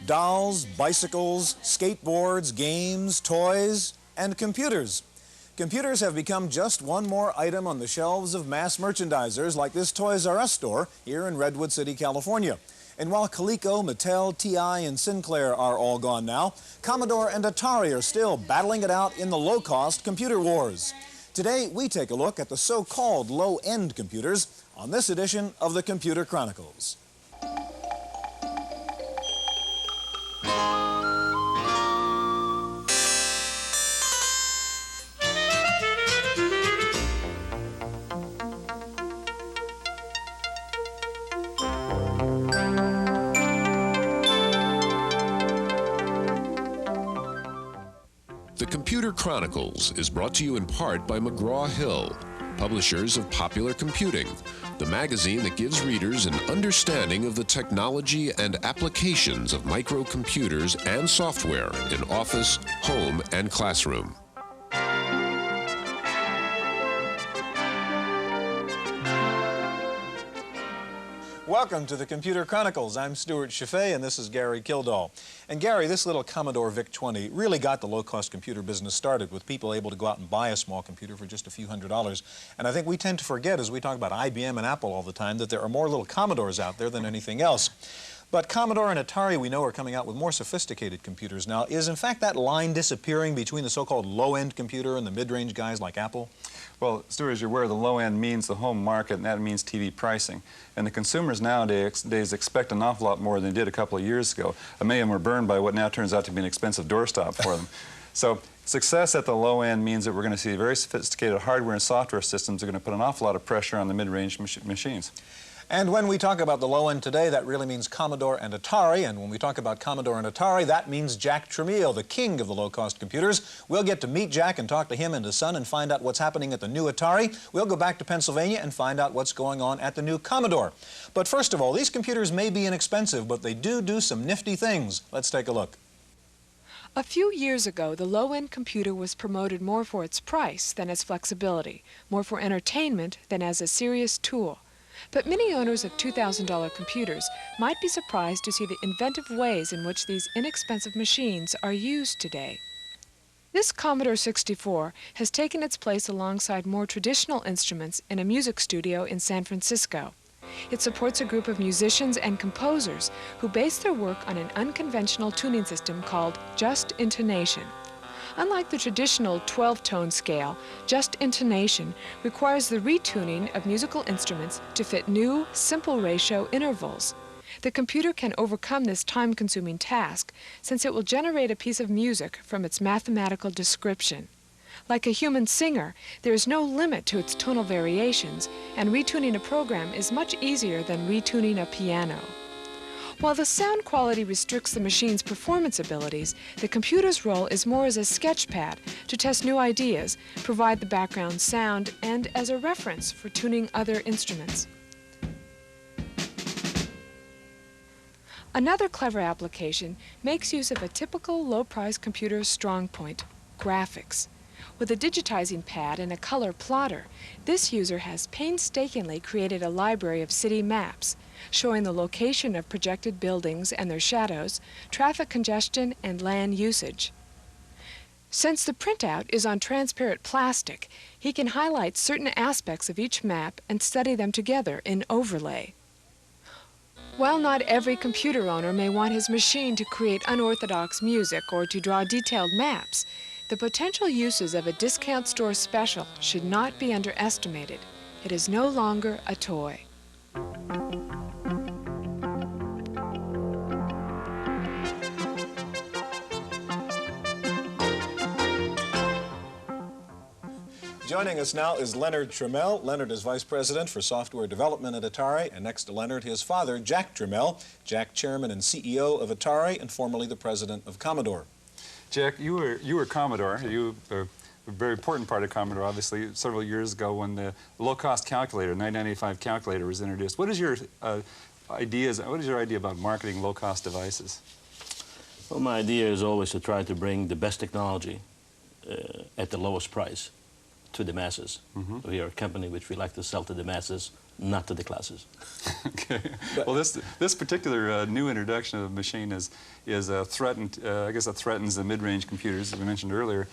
Dolls, bicycles, skateboards, games, toys, and computers. Computers have become just one more item on the shelves of mass merchandisers like this Toys R Us store here in Redwood City, California. And while Coleco, Mattel, TI, and Sinclair are all gone now, Commodore and Atari are still battling it out in the low-cost computer wars. Today, we take a look at the so-called low-end computers on this edition of the Computer Chronicles. The Computer Chronicles is brought to you in part by McGraw-Hill, publishers of Popular Computing, the magazine that gives readers an understanding of the technology and applications of microcomputers and software in office, home, and classroom. Welcome to the Computer Chronicles. I'm Stuart Chaffee, and this is Gary Kildall. And Gary, this little Commodore VIC-20 really got the low-cost computer business started with people able to go out and buy a small computer for just a few $100s. And I think we tend to forget, as we talk about IBM and Apple all the time, that there are more little Commodores out there than anything else. But Commodore and Atari, we know, are coming out with more sophisticated computers now. Is, in fact, that line disappearing between the so-called low-end computer and the mid-range guys like Apple? Well, Stuart, as you're aware, the low end means the home market, and that means TV pricing. And the consumers nowadays expect an awful lot more than they did a couple of years ago. Many of them were burned by what now turns out to be an expensive doorstop for them. So success at the low end means that we're going to see very sophisticated hardware and software systems that are going to put an awful lot of pressure on the mid-range machines. And when we talk about the low end today, that really means Commodore and Atari. And when we talk about Commodore and Atari, that means Jack Tramiel, the king of the low-cost computers. We'll get to meet Jack and talk to him and his son and find out what's happening at the new Atari. We'll go back to Pennsylvania and find out what's going on at the new Commodore. But first of all, these computers may be inexpensive, but they do some nifty things. Let's take a look. A few years ago, the low-end computer was promoted more for its price than its flexibility, more for entertainment than as a serious tool. But many owners of $2,000 computers might be surprised to see the inventive ways in which these inexpensive machines are used today. This Commodore 64 has taken its place alongside more traditional instruments in a music studio in San Francisco. It supports a group of musicians and composers who base their work on an unconventional tuning system called just intonation. Unlike the traditional 12-tone scale, just intonation requires the retuning of musical instruments to fit new, simple ratio intervals. The computer can overcome this time-consuming task since it will generate a piece of music from its mathematical description. Like a human singer, there is no limit to its tonal variations, and retuning a program is much easier than retuning a piano. While the sound quality restricts the machine's performance abilities, the computer's role is more as a sketchpad to test new ideas, provide the background sound, and as a reference for tuning other instruments. Another clever application makes use of a typical low-price computer's strong point, graphics. With a digitizing pad and a color plotter, this user has painstakingly created a library of city maps, showing the location of projected buildings and their shadows, traffic congestion, and land usage. Since the printout is on transparent plastic, he can highlight certain aspects of each map and study them together in overlay. While not every computer owner may want his machine to create unorthodox music or to draw detailed maps, the potential uses of a discount store special should not be underestimated. It is no longer a toy. Joining us now is Leonard Tramiel. Leonard is Vice President for Software Development at Atari, and next to Leonard, his father, Jack Tramiel. Jack, Chairman and CEO of Atari, and formerly the President of Commodore. Jack, you were Commodore. You were a very important part of Commodore, obviously, several years ago when the low-cost calculator, 995 calculator, was introduced. What is your idea about marketing low-cost devices? Well, my idea is always to try to bring the best technology at the lowest price to the masses. So we are a company which we like to sell to the masses not to the classes. Okay. Well, this particular new introduction of a machine is threatened. I guess it threatens the mid-range computers that we mentioned earlier.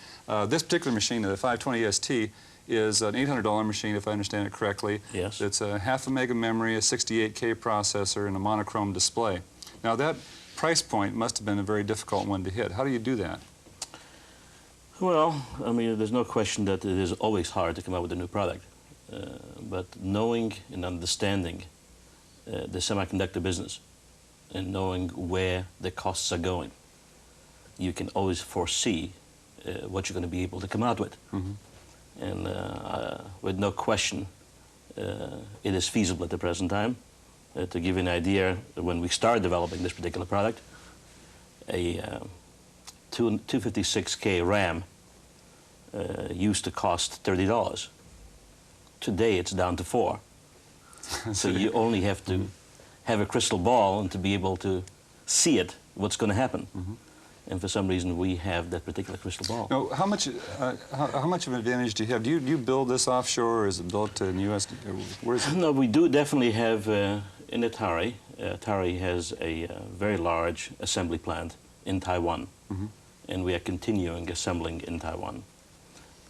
This particular machine, the 520 ST, is an $800 machine, if I understand it correctly. Yes. It's a half a mega memory, a 68K processor, and a monochrome display. Now that price point must have been a very difficult one to hit. How do you do that? Well, I mean, there's no question that it is always hard to come up with a new product. But knowing and understanding the semiconductor business and knowing where the costs are going, you can always foresee what you're going to be able to come out with. Mm-hmm. And with no question, it is feasible at the present time. To give you an idea, when we started developing this particular product, a 256K RAM used to cost $30. Today it's down to $4. So you only have to have a crystal ball and to be able to see it, what's going to happen. Mm-hmm. And for some reason we have that particular crystal ball. Now, how much of an advantage do you have? Do you build this offshore, or is it built in the U.S.? Where is it? No, we do definitely have in Atari. Atari has a very large assembly plant in Taiwan, Mm-hmm. and we are continuing assembling in Taiwan.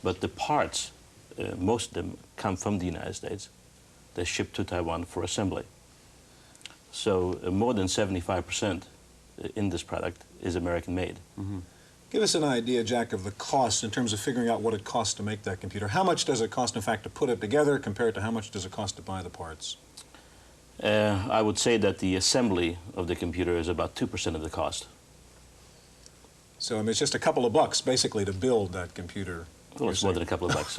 But the parts, most of them come from the United States. They're shipped to Taiwan for assembly. So more than 75% in this product is American-made. Mm-hmm. Give us an idea, Jack, of the cost in terms of figuring out what it costs to make that computer. How much does it cost, in fact, to put it together compared to how much does it cost to buy the parts? I would say that the assembly of the computer is about 2% of the cost. So, I mean, it's just a couple of bucks, basically, to build that computer. Well, it's more than a couple of bucks.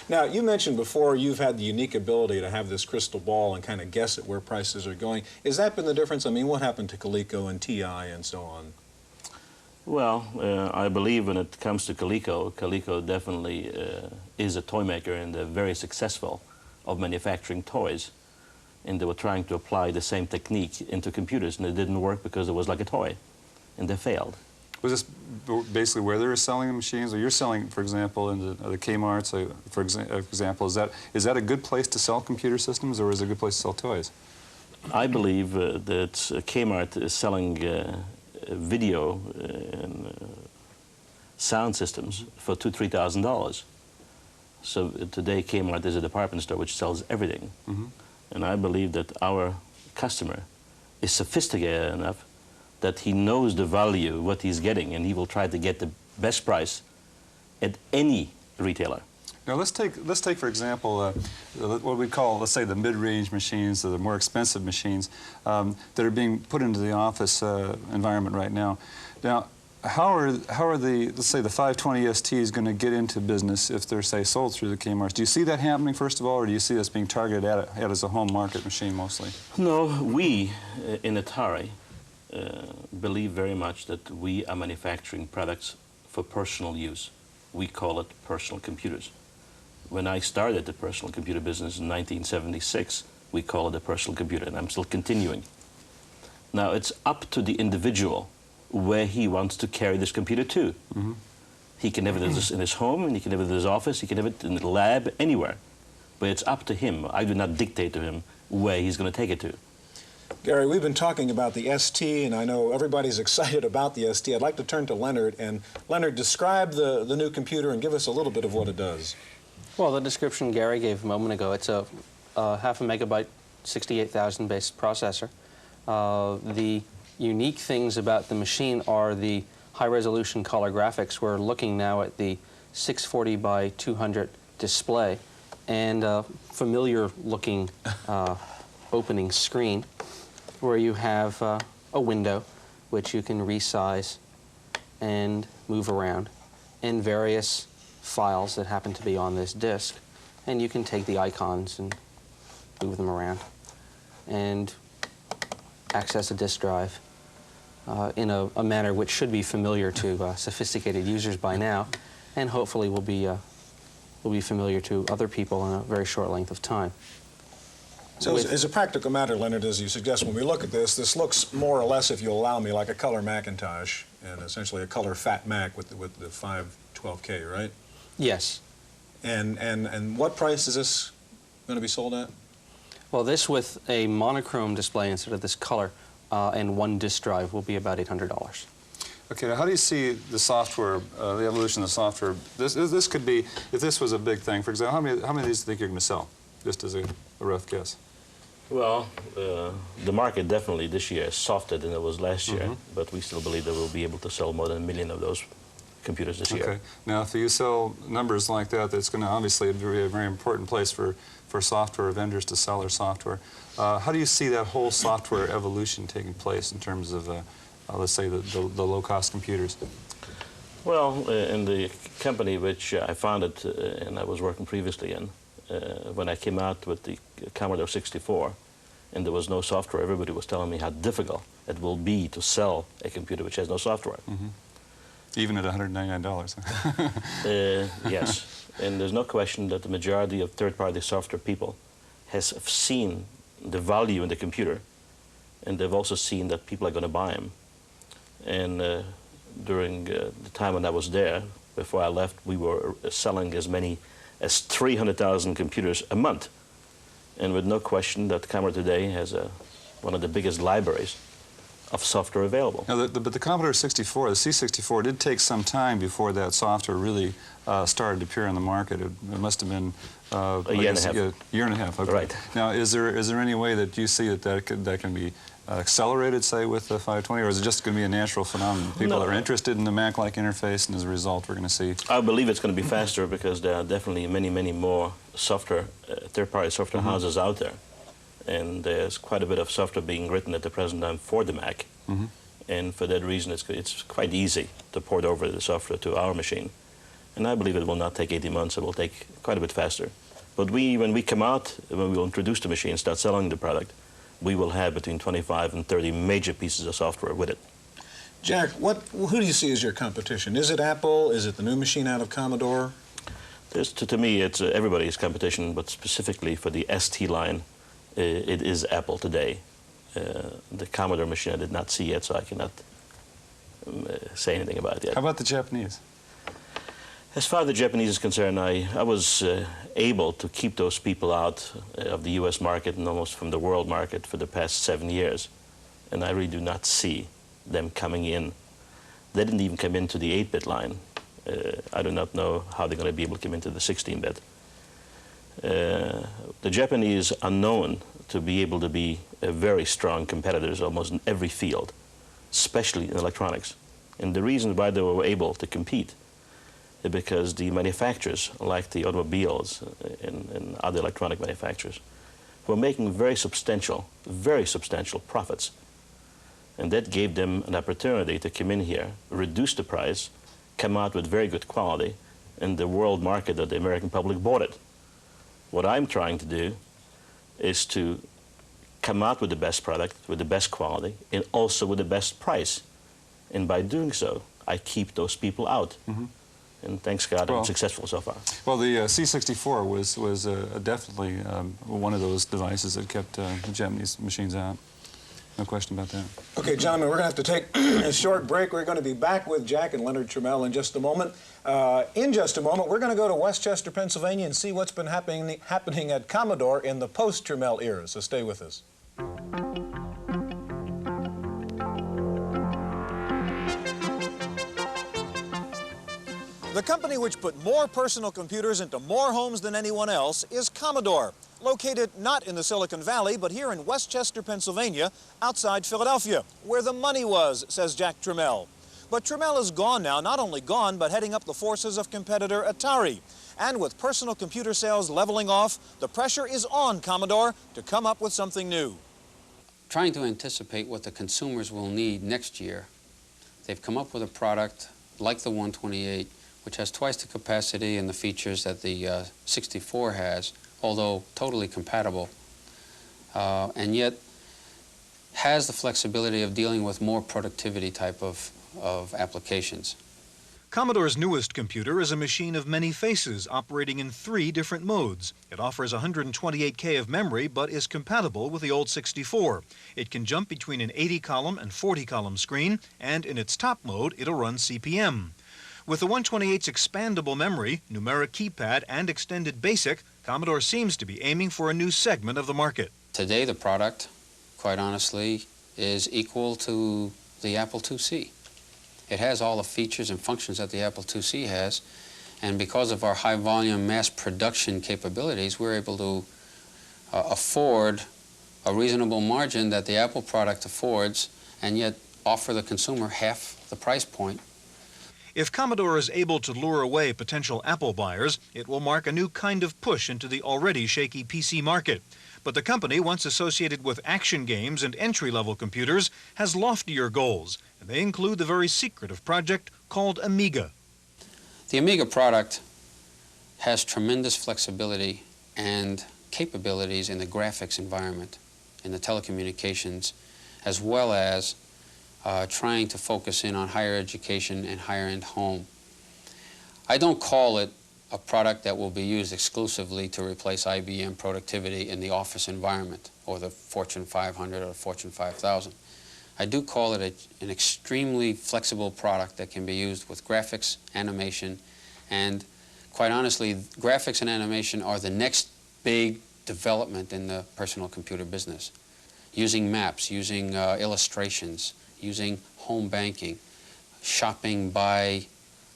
Now, you mentioned before you've had the unique ability to have this crystal ball and kind of guess at where prices are going. Has that been the difference? I mean, what happened to Coleco and TI and so on? Well, I believe when it comes to Coleco, Coleco definitely is a toy maker and they're very successful of manufacturing toys. And they were trying to apply the same technique into computers, and it didn't work because it was like a toy, and they failed. Was this basically where they were selling the machines, or you're selling, for example, in the Kmart's, for example, is that a good place to sell computer systems, or is it a good place to sell toys? I believe that Kmart is selling video and sound systems for $2,000 to $3,000. So today Kmart is a department store which sells everything. Mm-hmm. And I believe that our customer is sophisticated enough that he knows the value, what he's getting, and he will try to get the best price at any retailer. Now let's take for example what we call, let's say, the mid-range machines, or the more expensive machines that are being put into the office environment right now. Now, how are the, let's say, the 520 STs going to get into business if they're, say, sold through the Kmart's? Do you see that happening, first of all, or do you see this being targeted at as a home market machine mostly? No, we in Atari believe very much that we are manufacturing products for personal use. We call it personal computers. When I started the personal computer business in 1976, we call it a personal computer, and I'm still continuing. Now, it's up to the individual where he wants to carry this computer to. Mm-hmm. He can have it in his home, and he can have it in his office, he can have it in the lab, anywhere. But it's up to him. I do not dictate to him where he's going to take it to. Gary, we've been talking about the ST, and I know everybody's excited about the ST. I'd like to turn to Leonard. And Leonard, describe the new computer and give us a little bit of what it does. Well, the description Gary gave a moment ago, it's a half a megabyte, 68,000 base processor. The unique things about the machine are the high-resolution color graphics. We're looking now at the 640 by 200 display and a familiar-looking opening screen where you have a window which you can resize and move around, and various files that happen to be on this disk. And you can take the icons and move them around and access a disk drive in a manner which should be familiar to sophisticated users by now, and hopefully will be familiar to other people in a very short length of time. So as a practical matter, Leonard, as you suggest, when we look at this looks more or less, if you'll allow me, like a color Macintosh, and essentially a color Fat Mac with the 512K, right? Yes. And what price does this going to be sold at? Well, this with a monochrome display instead of this color and one disk drive will be about $800. Okay, now how do you see the software, the evolution of the software? This could be, if this was a big thing, for example, how many of these do you think you're going to sell, just as a rough guess? Well, the market definitely this year is softer than it was last year, but we still believe that we'll be able to sell more than 1 million of those computers this year. Okay. Now, if you sell numbers like that, that's going to obviously be a very important place for software vendors to sell their software. How do you see that whole software evolution taking place in terms of, let's say, the low-cost computers? Well, in the company which I founded and I was working previously in, when I came out with the Commodore 64 and there was no software, everybody was telling me how difficult it will be to sell a computer which has no software. Even at $199. Yes, and there's no question that the majority of third-party software people has seen the value in the computer, and they've also seen that people are going to buy them. And during the time when I was there, before I left, we were selling as many as 300,000 computers a month. And with no question that Commodore today has one of the biggest libraries of software available. Now, but the Commodore 64, the C64, did take some time before that software really started to appear on the market. It must have been a year and a half. Year and a half. Okay. Right. Now, is there any way that you see that can be accelerated, say, with the 520, or is it just going to be a natural phenomenon? People are interested in the Mac-like interface, and as a result, we're going to see. I believe it's going to be faster because there are definitely many, many more software, third-party software houses out there. And there's quite a bit of software being written at the present time for the Mac. And for that reason, it's quite easy to port over the software to our machine. And I believe it will not take 18 months. It will take quite a bit faster. But when we come out, when we will introduce the machine, start selling the product, we will have between 25 and 30 major pieces of software with it. Jack, who do you see as your competition? Is it Apple? Is it the new machine out of Commodore? To me, it's everybody's competition, but specifically for the ST line, it is Apple today. The Commodore machine I did not see yet, so I cannot say anything about it yet. How about the Japanese? As far as the Japanese is concerned, I was able to keep those people out of the U.S. market and almost from the world market for the past 7 years. And I really do not see them coming in. They didn't even come into the 8-bit line. I do not know how they're going to be able to come into the 16-bit. The Japanese are known to be able to be very strong competitors almost in every field, especially in electronics. And the reason why they were able to compete is because the manufacturers, like the automobiles and other electronic manufacturers, were making very substantial profits. And that gave them an opportunity to come in here, reduce the price, come out with very good quality, and the world market that the American public bought it. What I'm trying to do is to come out with the best product, with the best quality, and also with the best price. And by doing so, I keep those people out. And thanks God, I'm successful so far. Well, the C64 was definitely one of those devices that kept the Japanese machines out. No question about that. Okay, gentlemen, we're going to have to take a short break. We're going to be back with Jack and Leonard Tramiel in just a moment. In just a moment, we're going to go to Westchester, Pennsylvania and see what's been happening at Commodore in the post-Tramiel era. So stay with us. The company which put more personal computers into more homes than anyone else is Commodore, located not in the Silicon Valley, but here in Westchester, Pennsylvania, outside Philadelphia, where the money was, says Jack Tramiel. But Tramiel is gone now, not only gone, but heading up the forces of competitor Atari. And with personal computer sales leveling off, the pressure is on Commodore to come up with something new. Trying to anticipate what the consumers will need next year, they've come up with a product like the 128, which has twice the capacity and the features that the 64 has, although totally compatible, and yet has the flexibility of dealing with more productivity type of applications. Commodore's newest computer is a machine of many faces operating in 3 different modes. It offers 128K of memory but is compatible with the old 64. It can jump between an 80-column and 40-column screen, and in its top mode it'll run CP/M. With the 128's expandable memory, numeric keypad, and extended BASIC, Commodore seems to be aiming for a new segment of the market. Today, the product, quite honestly, is equal to the Apple IIc. It has all the features and functions that the Apple IIc has, and because of our high-volume mass production capabilities, we're able to afford a reasonable margin that the Apple product affords, and yet offer the consumer half the price point. If Commodore is able to lure away potential Apple buyers, it will mark a new kind of push into the already shaky PC market. But the company, once associated with action games and entry-level computers, has loftier goals, and they include the very secretive project called Amiga. The Amiga product has tremendous flexibility and capabilities in the graphics environment, in the telecommunications, as well as trying to focus in on higher education and higher-end home. I don't call it a product that will be used exclusively to replace IBM productivity in the office environment or the Fortune 500 or the Fortune 5000. I do call it an extremely flexible product that can be used with graphics, animation, and quite honestly, graphics and animation are the next big development in the personal computer business. Using maps, using illustrations, using home banking, shopping by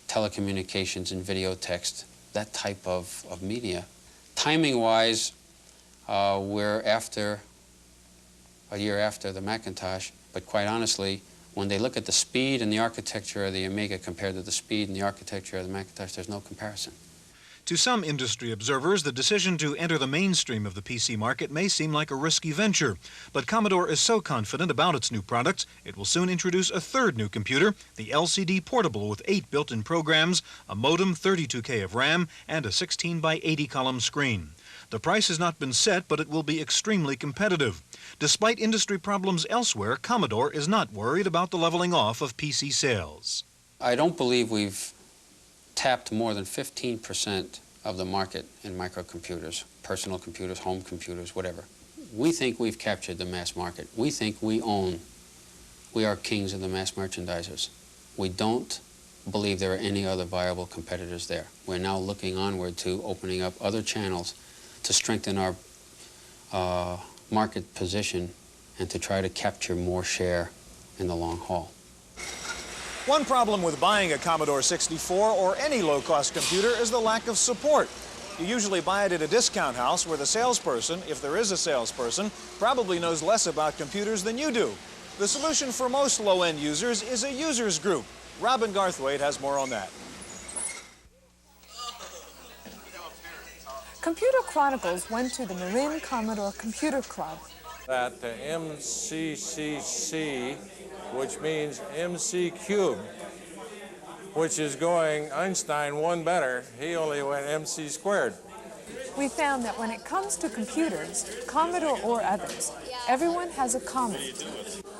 telecommunications and video text, that type of media. Timing-wise, we're a year after the Macintosh, but quite honestly, when they look at the speed and the architecture of the Amiga compared to the speed and the architecture of the Macintosh, there's no comparison. To some industry observers, the decision to enter the mainstream of the PC market may seem like a risky venture, but Commodore is so confident about its new products, it will soon introduce a third new computer, the LCD Portable, with 8 built-in programs, a modem, 32K of RAM, and a 16 by 80 column screen. The price has not been set, but it will be extremely competitive. Despite industry problems elsewhere, Commodore is not worried about the leveling off of PC sales. I don't believe we've tapped more than 15% of the market in microcomputers, personal computers, home computers, whatever. We think we've captured the mass market. We think we are kings of the mass merchandisers. We don't believe there are any other viable competitors there. We're now looking onward to opening up other channels to strengthen our market position and to try to capture more share in the long haul. One problem with buying a Commodore 64 or any low-cost computer is the lack of support. You usually buy it at a discount house where the salesperson, if there is a salesperson, probably knows less about computers than you do. The solution for most low-end users is a users group. Robin Garthwaite has more on that. Computer Chronicles went to the Marin Commodore Computer Club. At the MCCC, which means MC cubed, which is going Einstein one better. He only went MC squared. We found that when it comes to computers, Commodore or others, everyone has a common.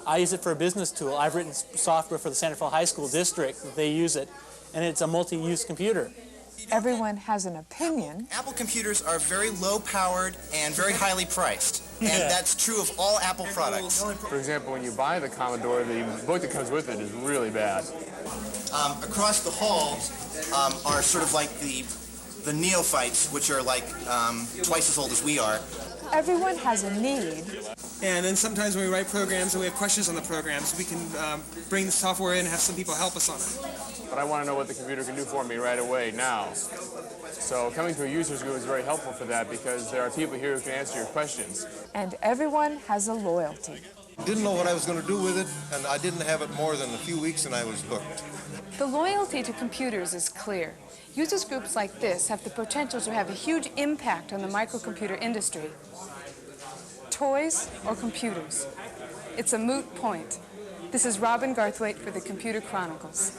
I use it for a business tool. I've written software for the Santa Fe High School district that they use it, and it's a multi-use computer. Everyone has an opinion. Apple computers are very low-powered and very highly priced, and that's true of all Apple products. For example, when you buy the Commodore, the book that comes with it is really bad. Across the hall are sort of like the neophytes, which are like twice as old as we are. Everyone has a need. And then sometimes when we write programs and we have questions on the programs, we can bring the software in and have some people help us on it. But I want to know what the computer can do for me right away, now. So coming to a users group is very helpful for that because there are people here who can answer your questions. And everyone has a loyalty. Didn't know what I was going to do with it, and I didn't have it more than a few weeks and I was hooked. The loyalty to computers is clear. Users groups like this have the potential to have a huge impact on the microcomputer industry. Toys or computers? It's a moot point. This is Robin Garthwaite for the Computer Chronicles.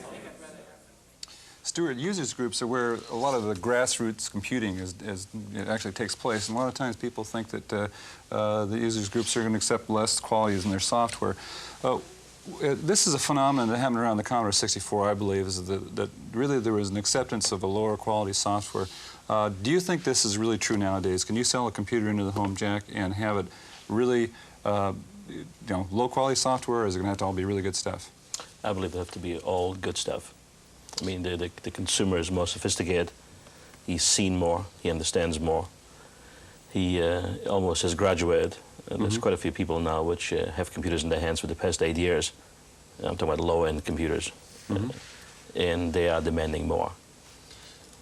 Stuart, users groups are where a lot of the grassroots computing it actually takes place. And a lot of times people think that the users groups are going to accept less qualities in their software. This is a phenomenon that happened around the Commodore 64, I believe, is that really there was an acceptance of a lower quality software. Do you think this is really true nowadays? Can you sell a computer into the home jack and have it really low quality software, or is it going to have to all be really good stuff? I believe it have to be all good stuff. I mean, the consumer is more sophisticated. He's seen more. He understands more. He almost has graduated. There's quite a few people now which have computers in their hands for the past 8 years. I'm talking about low-end computers. And they are demanding more.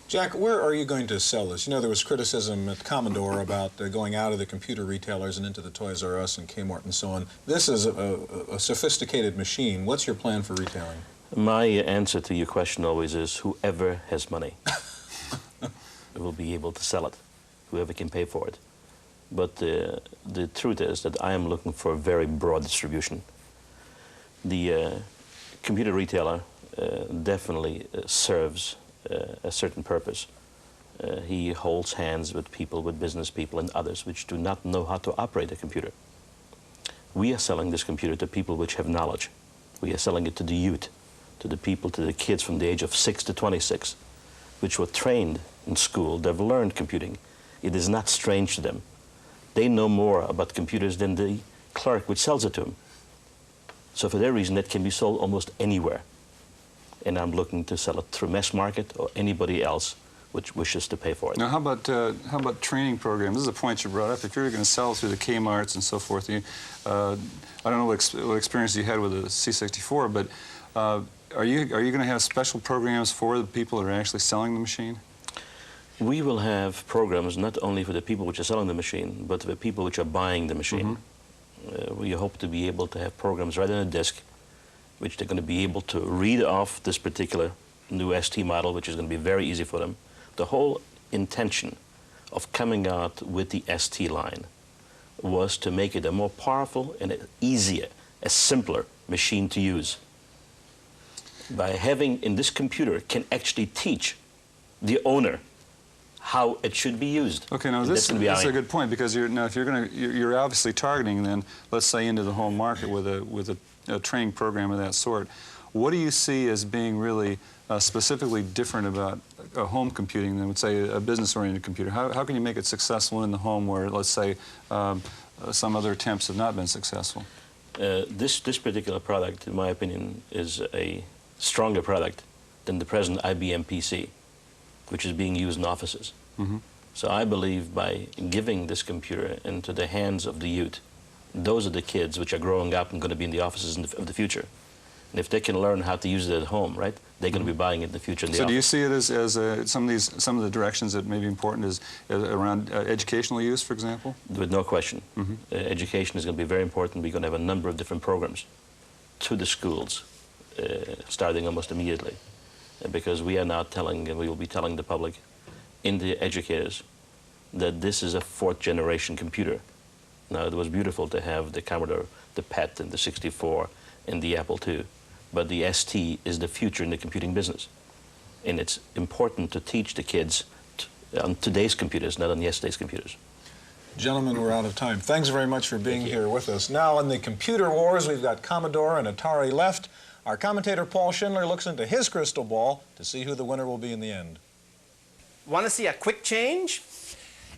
Jack, where are you going to sell this? You know, there was criticism at Commodore about going out of the computer retailers and into the Toys R Us and Kmart and so on. This is a sophisticated machine. What's your plan for retailing? My answer to your question always is whoever has money will be able to sell it, whoever can pay for it. But the truth is that I am looking for a very broad distribution. The computer retailer definitely serves a certain purpose. He holds hands with people, with business people and others which do not know how to operate a computer. We are selling this computer to people which have knowledge. We are selling it to the youth, to the people, to the kids from the age of 6 to 26, which were trained in school. They've learned computing. It is not strange to them. They know more about computers than the clerk which sells it to them. So for that reason, it can be sold almost anywhere. And I'm looking to sell it through mass market or anybody else which wishes to pay for it. Now, how about training programs? This is a point you brought up. If you're going to sell through the Kmarts and so forth, I don't know what experience you had with the C64, but are you going to have special programs for the people that are actually selling the machine? We will have programs not only for the people which are selling the machine, but for the people which are buying the machine. We hope to be able to have programs right on a disk which they're going to be able to read off this particular new ST model, which is going to be very easy for them. The whole intention of coming out with the ST line was to make it a more powerful and an easier, a simpler machine to use. By having in this computer can actually teach the owner how it should be used. Okay, now this is a good point, because you're obviously targeting then, let's say, into the home market with a training program of that sort. What do you see as being really specifically different about home computing than, would say, a business-oriented computer? How can you make it successful in the home where, let's say, some other attempts have not been successful? This particular product, in my opinion, is a stronger product than the present IBM PC, which is being used in offices. So I believe by giving this computer into the hands of the youth, those are the kids which are growing up and going to be in the offices of the future. And if they can learn how to use it at home, right, they're going to be buying it in the future in the office. Do you see it as some of the directions that may be important is around educational use, for example? With no question. Education is going to be very important. We're going to have a number of different programs to the schools, starting almost immediately. Because we are now telling, and we will be telling the public and the educators that this is a 4th generation computer. Now, it was beautiful to have the Commodore, the PET, and the 64, and the Apple II. But the ST is the future in the computing business. And it's important to teach the kids on today's computers, not on yesterday's computers. Gentlemen, we're out of time. Thanks very much for being here with us. Now, in the computer wars, we've got Commodore and Atari left. Our commentator, Paul Schindler, looks into his crystal ball to see who the winner will be in the end. Want to see a quick change?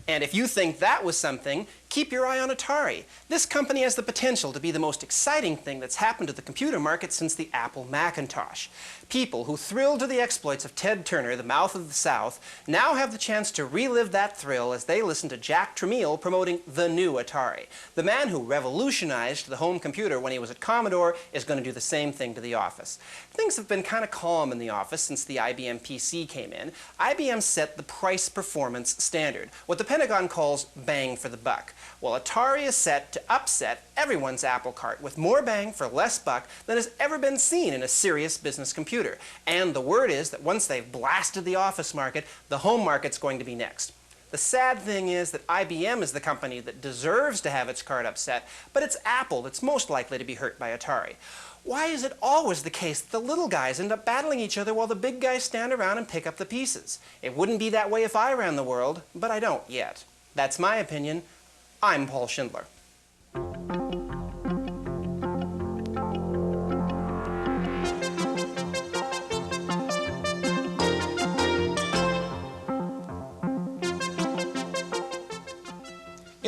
And if you think that was something, keep your eye on Atari. This company has the potential to be the most exciting thing that's happened to the computer market since the Apple Macintosh. People who thrilled to the exploits of Ted Turner, the Mouth of the South, now have the chance to relive that thrill as they listen to Jack Tramiel promoting the new Atari. The man who revolutionized the home computer when he was at Commodore is going to do the same thing to the office. Things have been kind of calm in the office since the IBM PC came in. IBM set the price-performance standard, what the Pentagon calls bang for the buck. Well, Atari is set to upset everyone's apple cart with more bang for less buck than has ever been seen in a serious business computer. And the word is that once they've blasted the office market, the home market's going to be next. The sad thing is that IBM is the company that deserves to have its cart upset, but it's Apple that's most likely to be hurt by Atari. Why is it always the case that the little guys end up battling each other while the big guys stand around and pick up the pieces? It wouldn't be that way if I ran the world, but I don't yet. That's my opinion. I'm Paul Schindler.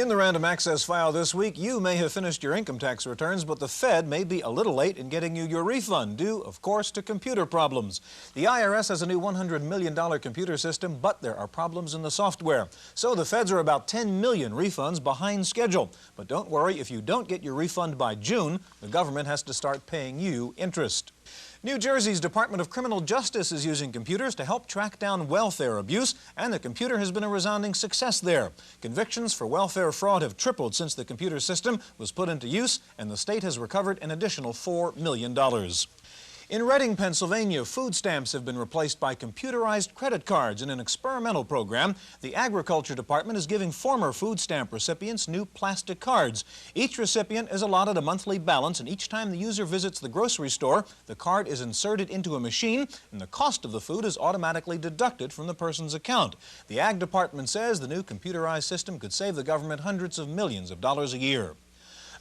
In the Random Access file this week, you may have finished your income tax returns, but the Fed may be a little late in getting you your refund, due, of course, to computer problems. The IRS has a new $100 million computer system, but there are problems in the software. So the Feds are about 10 million refunds behind schedule. But don't worry, if you don't get your refund by June, the government has to start paying you interest. New Jersey's Department of Criminal Justice is using computers to help track down welfare abuse, and the computer has been a resounding success there. Convictions for welfare fraud have tripled since the computer system was put into use, and the state has recovered an additional $4 million. In Reading, Pennsylvania, food stamps have been replaced by computerized credit cards. In an experimental program, the Agriculture Department is giving former food stamp recipients new plastic cards. Each recipient is allotted a monthly balance, and each time the user visits the grocery store, the card is inserted into a machine, and the cost of the food is automatically deducted from the person's account. The Ag Department says the new computerized system could save the government hundreds of millions of dollars a year.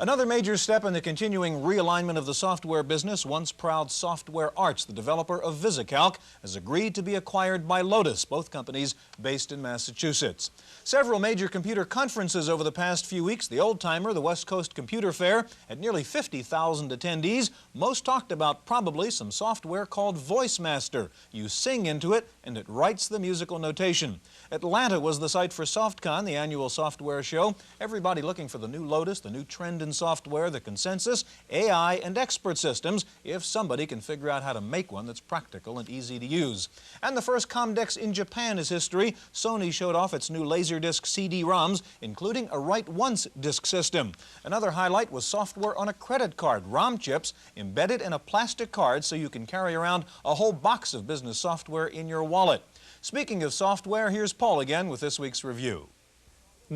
Another major step in the continuing realignment of the software business, once proud Software Arts, the developer of VisiCalc, has agreed to be acquired by Lotus, both companies based in Massachusetts. Several major computer conferences over the past few weeks. The Old Timer, the West Coast Computer Fair, had nearly 50,000 attendees. Most talked about probably some software called VoiceMaster. You sing into it, and it writes the musical notation. Atlanta was the site for SoftCon, the annual software show. Everybody looking for the new Lotus, the new trend in software, the consensus, AI, and expert systems, if somebody can figure out how to make one that's practical and easy to use. And the first Comdex in Japan is history. Sony showed off its new Laserdisc CD-ROMs, including a write-once disc system. Another highlight was software on a credit card, ROM chips, embedded in a plastic card so you can carry around a whole box of business software in your wallet. Speaking of software, here's Paul again with this week's review.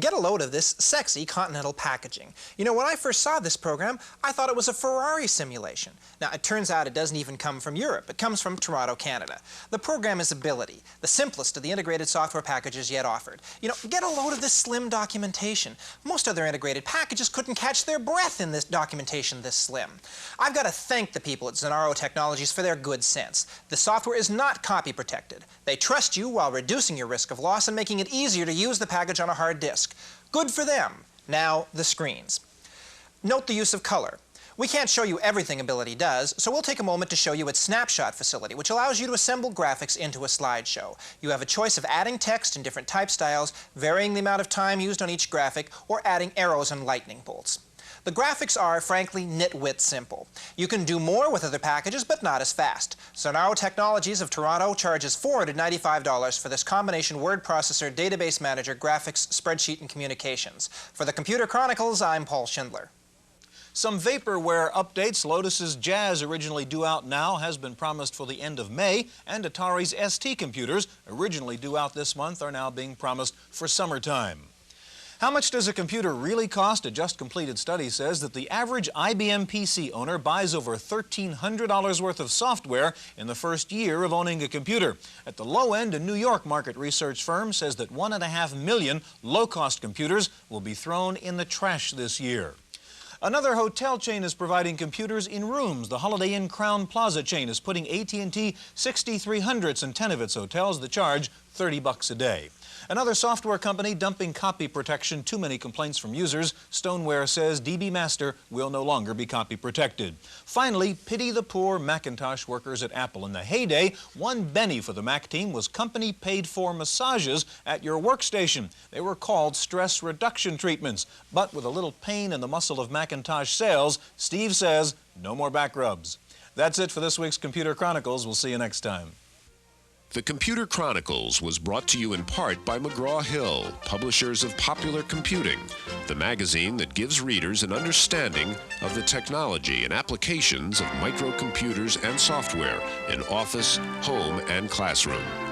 Get a load of this sexy Continental packaging. You know, when I first saw this program, I thought it was a Ferrari simulation. Now, it turns out it doesn't even come from Europe. It comes from Toronto, Canada. The program is Ability, the simplest of the integrated software packages yet offered. You know, get a load of this slim documentation. Most other integrated packages couldn't catch their breath in this documentation this slim. I've got to thank the people at Zonaro Technologies for their good sense. The software is not copy protected. They trust you while reducing your risk of loss and making it easier to use the package on a hard disk. Good for them. Now, the screens. Note the use of color. We can't show you everything Ability does, so we'll take a moment to show you its snapshot facility, which allows you to assemble graphics into a slideshow. You have a choice of adding text in different type styles, varying the amount of time used on each graphic, or adding arrows and lightning bolts. The graphics are, frankly, nitwit simple. You can do more with other packages, but not as fast. Zonaro Technologies of Toronto charges $495 for this combination word processor, database manager, graphics, spreadsheet, and communications. For the Computer Chronicles, I'm Paul Schindler. Some vaporware updates. Lotus's Jazz, originally due out now, has been promised for the end of May, and Atari's ST computers, originally due out this month, are now being promised for summertime. How much does a computer really cost? A just completed study says that the average IBM PC owner buys over $1,300 worth of software in the first year of owning a computer. At the low end, a New York market research firm says that 1.5 million low-cost computers will be thrown in the trash this year. Another hotel chain is providing computers in rooms. The Holiday Inn Crowne Plaza chain is putting AT&T 6300s in 10 of its hotels that charge $30 a day. Another software company dumping copy protection. Too many complaints from users. Stoneware says DB Master will no longer be copy protected. Finally, pity the poor Macintosh workers at Apple. In the heyday, one penny for the Mac team was company paid for massages at your workstation. They were called stress reduction treatments. But with a little pain in the muscle of Macintosh sales, Steve says no more back rubs. That's it for this week's Computer Chronicles. We'll see you next time. The Computer Chronicles was brought to you in part by McGraw-Hill, publishers of Popular Computing, the magazine that gives readers an understanding of the technology and applications of microcomputers and software in office, home, and classroom.